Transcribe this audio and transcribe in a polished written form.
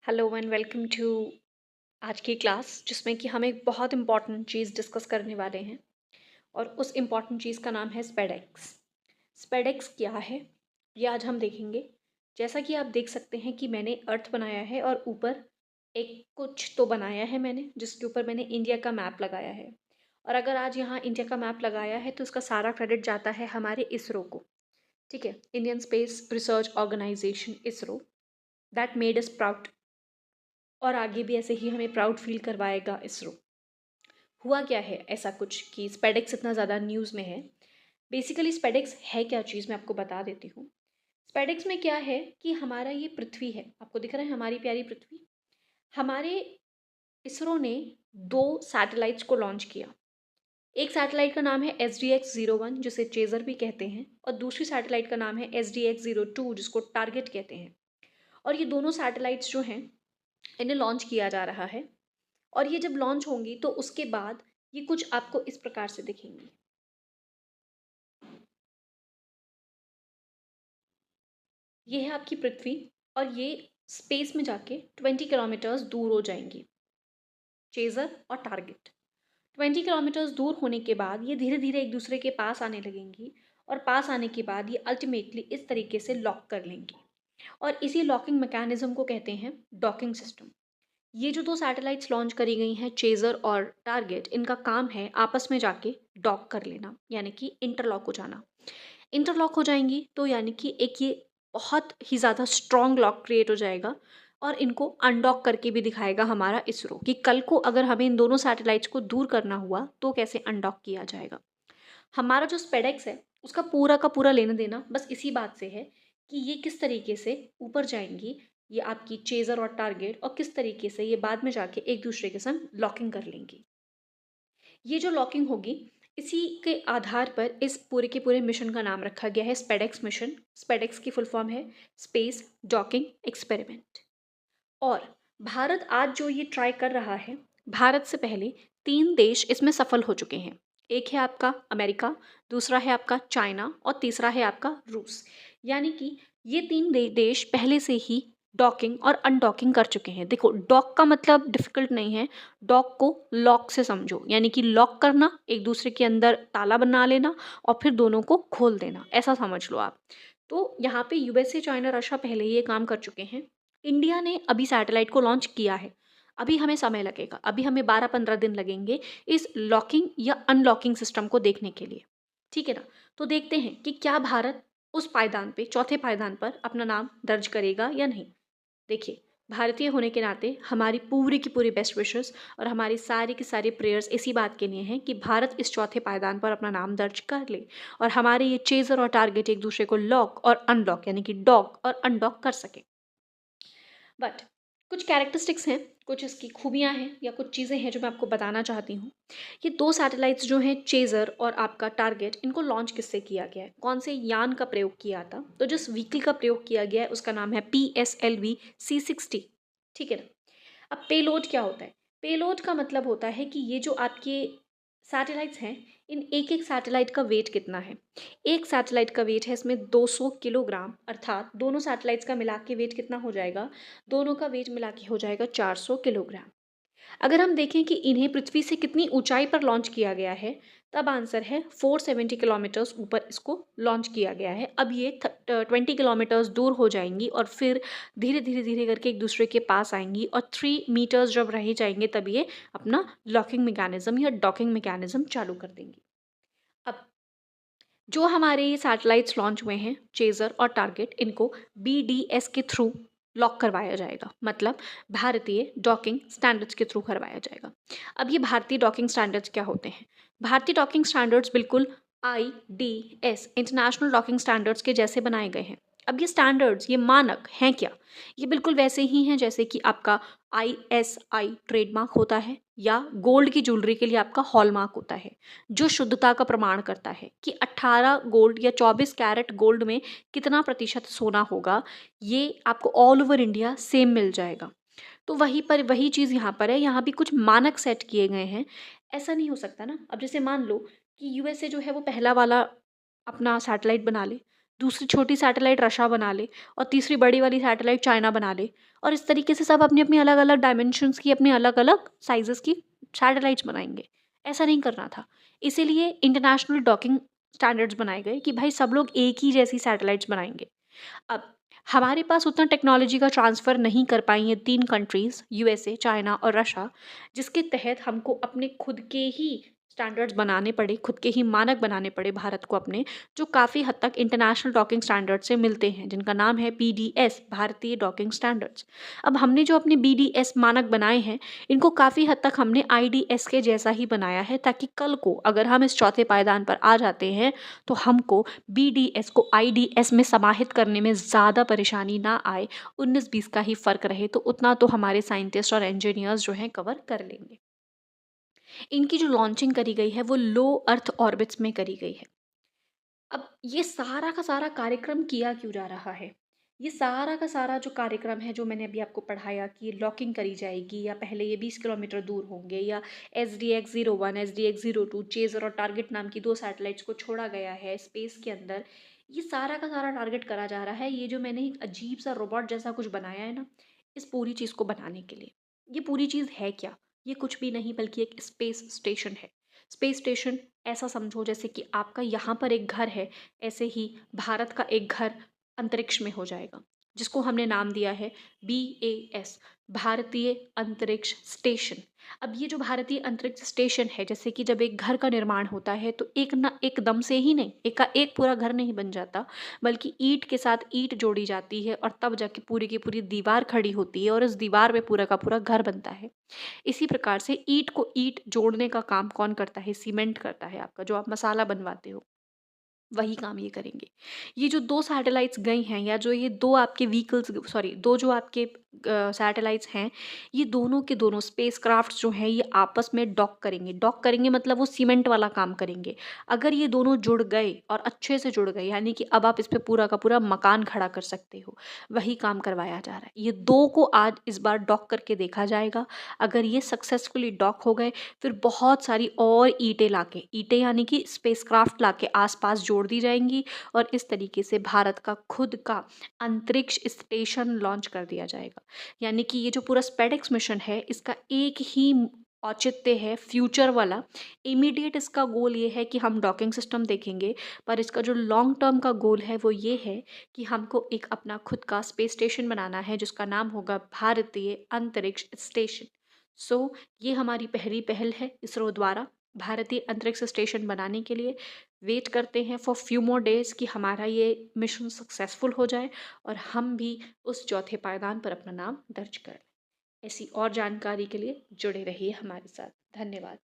Hello and welcome to आज की class जिसमें कि हम एक बहुत इम्पॉर्टेंट चीज़ डिस्कस करने वाले हैं और उस इम्पॉर्टेंट चीज़ का नाम है स्पेडेक्स। स्पेडेक्स क्या है ये आज हम देखेंगे। जैसा कि आप देख सकते हैं कि मैंने अर्थ बनाया है और ऊपर एक कुछ तो बनाया है मैंने जिसके ऊपर मैंने इंडिया का मैप लगाया है। और अगर आज यहाँ इंडिया का मैप लगाया है तो इसका सारा क्रेडिट जाता है हमारे इसरो को। ठीक है, Indian Space Research Organisation ISRO that made us proud. और आगे भी ऐसे ही हमें प्राउड फील करवाएगा इसरो। हुआ क्या है ऐसा कुछ कि स्पेडेक्स इतना ज़्यादा न्यूज़ में है। बेसिकली स्पेडेक्स है क्या चीज़ मैं आपको बता देती हूँ। स्पेडेक्स में क्या है कि हमारा ये पृथ्वी है, आपको दिख रहा है हमारी प्यारी पृथ्वी। हमारे इसरो ने 2 सैटेलाइट्स को लॉन्च किया। एक सैटेलाइट का नाम है SDX-01 जिसे चेज़र भी कहते हैं और दूसरी सैटेलाइट का नाम है SDX-02 जिसको टारगेट कहते हैं। और ये दोनों सैटेलाइट्स जो हैं इन्हें लॉन्च किया जा रहा है। और ये जब लॉन्च होंगी तो उसके बाद ये कुछ आपको इस प्रकार से दिखेंगी। ये है आपकी पृथ्वी और ये स्पेस में जाके 20 किलोमीटर्स दूर हो जाएंगी, चेज़र और टारगेट। 20 किलोमीटर्स दूर होने के बाद ये धीरे धीरे एक दूसरे के पास आने लगेंगी और पास आने के बाद ये अल्टीमेटली इस तरीके से लॉक कर लेंगी। और इसी लॉकिंग मैकेनिज्म को कहते हैं डॉकिंग सिस्टम। ये जो 2 सैटेलाइट्स लॉन्च करी गई हैं चेज़र और टारगेट, इनका काम है आपस में जाके डॉक कर लेना, यानी कि इंटरलॉक हो जाना। इंटरलॉक हो जाएंगी तो यानी कि एक ये बहुत ही ज़्यादा स्ट्रॉन्ग लॉक क्रिएट हो जाएगा और इनको अनडॉक करके भी दिखाएगा हमारा इसरो कि कल को अगर हमें इन दोनों सैटेलाइट्स को दूर करना हुआ तो कैसे अनडॉक किया जाएगा। हमारा जो स्पेडेक्स है उसका पूरा का पूरा लेना देना बस इसी बात से है कि ये किस तरीके से ऊपर जाएंगी, ये आपकी चेज़र और टारगेट, और किस तरीके से ये बाद में जाके एक दूसरे के संग लॉकिंग कर लेंगी। ये जो लॉकिंग होगी इसी के आधार पर इस पूरे के पूरे मिशन का नाम रखा गया है स्पेडेक्स मिशन। स्पेडेक्स की फुल फॉर्म है स्पेस डॉकिंग एक्सपेरिमेंट। और भारत आज जो ये ट्राई कर रहा है, भारत से पहले 3 देश इसमें सफल हो चुके हैं। एक है आपका अमेरिका, दूसरा है आपका चाइना और तीसरा है आपका रूस। यानी कि ये 3 देश पहले से ही डॉकिंग और अनडॉकिंग कर चुके हैं। देखो, डॉक का मतलब डिफ़िकल्ट नहीं है, डॉक को लॉक से समझो, यानी कि लॉक करना, एक दूसरे के अंदर ताला बना लेना और फिर दोनों को खोल देना, ऐसा समझ लो आप। तो यहाँ पे यूएसए, चाइना, रशिया पहले ही ये काम कर चुके हैं। इंडिया ने अभी सैटेलाइट को लॉन्च किया है। अभी हमें समय लगेगा, अभी हमें 12-15 दिन लगेंगे इस लॉकिंग या अनलॉकिंग सिस्टम को देखने के लिए। ठीक है ना? तो देखते हैं कि क्या भारत उस पायदान पे, चौथे पायदान पर अपना नाम दर्ज करेगा या नहीं। देखिए, भारतीय होने के नाते हमारी पूरी की पूरी बेस्ट विशेस और हमारी सारी की सारी प्रेयर्स इसी बात के लिए हैं कि भारत इस चौथे पायदान पर अपना नाम दर्ज कर ले और हमारे ये चेज़र और टारगेट एक दूसरे को लॉक और अनलॉक, यानी कि डॉक और अनडॉक कर सके। बट कुछ कैरेक्टरिस्टिक्स हैं, कुछ इसकी खूबियाँ हैं या कुछ चीज़ें हैं जो मैं आपको बताना चाहती हूँ। ये 2 सैटेलाइट्स जो हैं चेज़र और आपका टारगेट, इनको लॉन्च किससे किया गया है? कौन से यान का प्रयोग किया था? तो जिस व्हीकल का प्रयोग किया गया है उसका नाम है PSLV C60। ठीक है ना? अब पेलोड क्या होता है? पेलोड का मतलब होता है कि ये जो आपके सैटेलाइट्स हैं, इन एक-एक सैटेलाइट का वेट कितना है? एक सैटेलाइट का वेट है इसमें 200 किलोग्राम, अर्थात दोनों सैटेलाइट्स का मिला के वेट कितना हो जाएगा? दोनों का वेट मिला के हो जाएगा 400 किलोग्राम। अगर हम देखें कि इन्हें पृथ्वी से कितनी ऊंचाई पर लॉन्च किया गया है, तब आंसर है 470 किलोमीटर्स ऊपर इसको लॉन्च किया गया है। अब ये 20 किलोमीटर्स दूर हो जाएंगी और फिर धीरे धीरे धीरे करके एक दूसरे के पास आएंगी और 3 मीटर्स जब रह जाएंगे तब ये अपना लॉकिंग मैकेनिज्म या डॉकिंग मैकेनिज्म चालू कर देंगी। अब जो हमारे ये सैटेलाइट्स लॉन्च हुए हैं चेज़र और टारगेट, इनको BDS के थ्रू लॉक करवाया जाएगा, मतलब भारतीय डॉकिंग स्टैंडर्ड्स के थ्रू करवाया जाएगा। अब ये भारतीय डॉकिंग स्टैंडर्ड्स क्या होते हैं? भारतीय डॉकिंग स्टैंडर्ड्स बिल्कुल IDS इंटरनेशनल डॉकिंग स्टैंडर्ड्स के जैसे बनाए गए हैं। अब ये स्टैंडर्ड्स, ये मानक हैं क्या? ये बिल्कुल वैसे ही हैं जैसे कि आपका ISI ट्रेडमार्क होता है या गोल्ड की ज्वेलरी के लिए आपका हॉलमार्क होता है, जो शुद्धता का प्रमाण करता है कि 18 गोल्ड या 24 कैरेट गोल्ड में कितना प्रतिशत सोना होगा, ये आपको ऑल ओवर इंडिया सेम मिल जाएगा। तो वही चीज़ यहाँ पर है, यहाँ भी कुछ मानक सेट किए गए हैं। ऐसा नहीं हो सकता ना, अब जैसे मान लो कि यूएसए जो है वो पहला वाला अपना सैटेलाइट बना ले, दूसरी छोटी सैटेलाइट रशिया बना ले और तीसरी बड़ी वाली सैटेलाइट चाइना बना ले, और इस तरीके से सब अपनी अपनी अलग अलग डायमेंशंस की, अपनी अलग अलग साइजेस की सैटेलाइट्स बनाएंगे। ऐसा नहीं करना था। इसीलिए इंटरनेशनल डॉकिंग स्टैंडर्ड्स बनाए गए कि भाई सब लोग एक ही जैसी सैटेलाइट्स बनाएंगे। अब हमारे पास उतना टेक्नोलॉजी का ट्रांसफ़र नहीं कर पाई ये 3 कंट्रीज़, यूएसए, चाइना और रशिया, जिसके तहत हमको अपने खुद के ही स्टैंडर्ड्स बनाने पड़े, खुद के ही मानक बनाने पड़े भारत को अपने, जो काफ़ी हद तक इंटरनेशनल डॉकिंग स्टैंडर्ड से मिलते हैं, जिनका नाम है बीडीएस, भारतीय डॉकिंग स्टैंडर्ड्स। अब हमने जो अपने बीडीएस मानक बनाए हैं, इनको काफ़ी हद तक हमने आईडीएस के जैसा ही बनाया है, ताकि कल को अगर हम इस चौथे पायदान पर आ जाते हैं, तो हमको बीडीएस को आईडीएस में समाहित करने में ज़्यादा परेशानी ना आए। 19-20 का ही फ़र्क रहे तो उतना तो हमारे साइंटिस्ट और इंजीनियर्स जो हैं कवर कर लेंगे। इनकी जो लॉन्चिंग करी गई है वो लो अर्थ ऑर्बिट्स में करी गई है। अब ये सारा का सारा कार्यक्रम किया क्यों जा रहा है? ये सारा का सारा जो कार्यक्रम है, जो मैंने अभी आपको पढ़ाया कि लॉकिंग करी जाएगी, या पहले ये 20 किलोमीटर दूर होंगे, या SDX-01, SDX-02, चेज़र और टारगेट नाम की 2 सैटेलाइट्स को छोड़ा गया है स्पेस के अंदर। ये सारा का सारा टारगेट करा जा रहा है, ये जो मैंने एक अजीब-सा रोबोट जैसा कुछ बनाया है ना, इस पूरी चीज़ को बनाने के लिए। ये पूरी चीज़ है क्या? ये कुछ भी नहीं बल्कि एक स्पेस स्टेशन है। स्पेस स्टेशन ऐसा समझो जैसे कि आपका यहाँ पर एक घर है, ऐसे ही भारत का एक घर अंतरिक्ष में हो जाएगा, जिसको हमने नाम दिया है BAS, भारतीय अंतरिक्ष स्टेशन। अब ये जो भारतीय अंतरिक्ष स्टेशन है, जैसे कि जब एक घर का निर्माण होता है तो एक ना एकदम से ही नहीं, एक का एक पूरा घर नहीं बन जाता, बल्कि ईंट के साथ ईंट जोड़ी जाती है और तब जाके पूरी की पूरी दीवार खड़ी होती है और इस दीवार में पूरा का पूरा घर बनता है। इसी प्रकार से ईंट को ईंट जोड़ने का काम कौन करता है? सीमेंट करता है आपका, जो आप मसाला बनवाते हो, वही काम ये करेंगे। ये जो 2 सैटेलाइट्स गई हैं, या जो ये 2 आपके व्हीकल्स, सॉरी 2 जो आपके सैटेलाइट्स हैं, ये दोनों के दोनों स्पेसक्राफ्ट्स जो हैं ये आपस में डॉक करेंगे। डॉक करेंगे मतलब वो सीमेंट वाला काम करेंगे। अगर ये दोनों जुड़ गए और अच्छे से जुड़ गए, यानी कि अब आप इस पे पूरा का पूरा मकान खड़ा कर सकते हो, वही काम करवाया जा रहा है। ये 2 को आज इस बार डॉक करके देखा जाएगा। अगर ये सक्सेसफुली डॉक हो गए, फिर बहुत सारी और ईंटें लाके, ईंटें यानी कि स्पेसक्राफ्ट लाके आस-पास जोड़ दी जाएँगी और इस तरीके से भारत का खुद का अंतरिक्ष स्टेशन लॉन्च कर दिया जाएगा। यानी कि ये जो पूरा स्पेडेक्स मिशन है, इसका एक ही औचित्य है फ्यूचर वाला। इमीडिएट इसका गोल ये है कि हम डॉकिंग सिस्टम देखेंगे, पर इसका जो लॉन्ग टर्म का गोल है वो ये है कि हमको एक अपना खुद का स्पेस स्टेशन बनाना है, जिसका नाम होगा भारतीय अंतरिक्ष स्टेशन। ये हमारी पहली पहल है इसरो द्वारा भारतीय अंतरिक्ष स्टेशन बनाने के लिए। वेट करते हैं फॉर फ्यू मोर डेज़ कि हमारा ये मिशन सक्सेसफुल हो जाए और हम भी उस चौथे पायदान पर अपना नाम दर्ज कर लें। ऐसी और जानकारी के लिए जुड़े रहिए हमारे साथ। धन्यवाद।